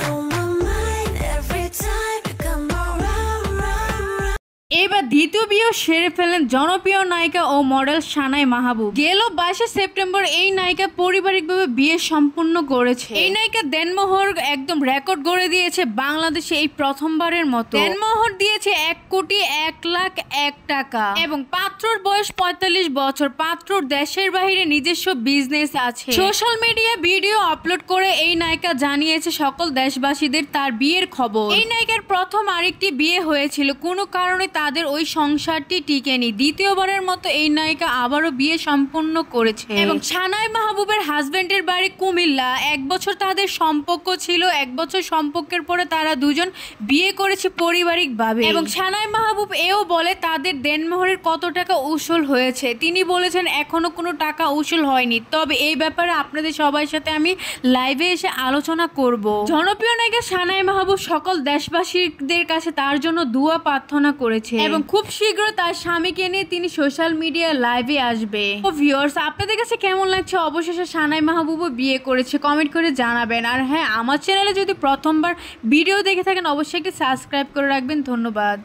on my mind every time you come around. এবার দ্বিতীয় বিয়েও সেরে ফেলেন জনপ্রিয় নায়িকা ও মডেল সানাই মাহবুব। গেল 22 সেপ্টেম্বর এই নায়িকা পারিবারিকভাবে বিয়ে সম্পূর্ণ করেছে। এই নায়িকা দেনমোহর একদম রেকর্ড গড়ে দিয়েছে বাংলাদেশে এই প্রথমবারের মতো। দেনমোহর দিয়েছে 1,01,01,00,000 টাকা এবং পাত্রর বয়স 45 বছর। পাত্রর দেশের বাইরে নিজস্ব বিজনেস আছে। সোশ্যাল মিডিয়া ভিডিও আপলোড করে এই নায়িকা জানিয়েছে সকল দেশবাসীদের তার বিয়ের খবর। এই নায়িকার প্রথম আরেকটি বিয়ে হয়েছিল, কোনো কারণে তাদের ওই সংসারটি টিকেনি। দ্বিতীয়বারের মতো এই নায়িকা আবারও বিয়ে সম্পন্ন করেছে এবং সানাই মাহবুবের হাজবেন্ডের বাড়ি কুমিল্লা। 1 বছর তাদের সম্পর্ক ছিল। 1 বছর সম্পর্কের পরে তারা দুজন বিয়ে করেছে পারিবারিকভাবে এবং সানাই মাহবুব এও বলে তাদের দেনমোহরের কত টাকা উসুল হয়েছে। তিনি বলেছেন এখনো কোনো টাকা উসুল হয়নি, তবে এই ব্যাপারে আপনাদের সবার সাথে আমি লাইভে এসে আলোচনা করব। জনপ্রিয় নায়িকা সানাই মাহবুব সকল দেশবাসীদের কাছে তার জন্য দোয়া প্রার্থনা করেছে এবং খুব শীঘ্রই তার স্বামীকে নিয়ে তিনি সোশ্যাল মিডিয়া লাইভে আসবে। তো ভিউয়ার্স, আপনাদের কাছে কেমন লাগছে? অবশেষে সানাই মাহবুবও বিয়ে করেছে, কমেন্ট করে জানাবেন। আর হ্যাঁ, আমার চ্যানেলে যদি প্রথমবার ভিডিও দেখে থাকেন অবশ্যই সাবস্ক্রাইব করে রাখবেন। ধন্যবাদ।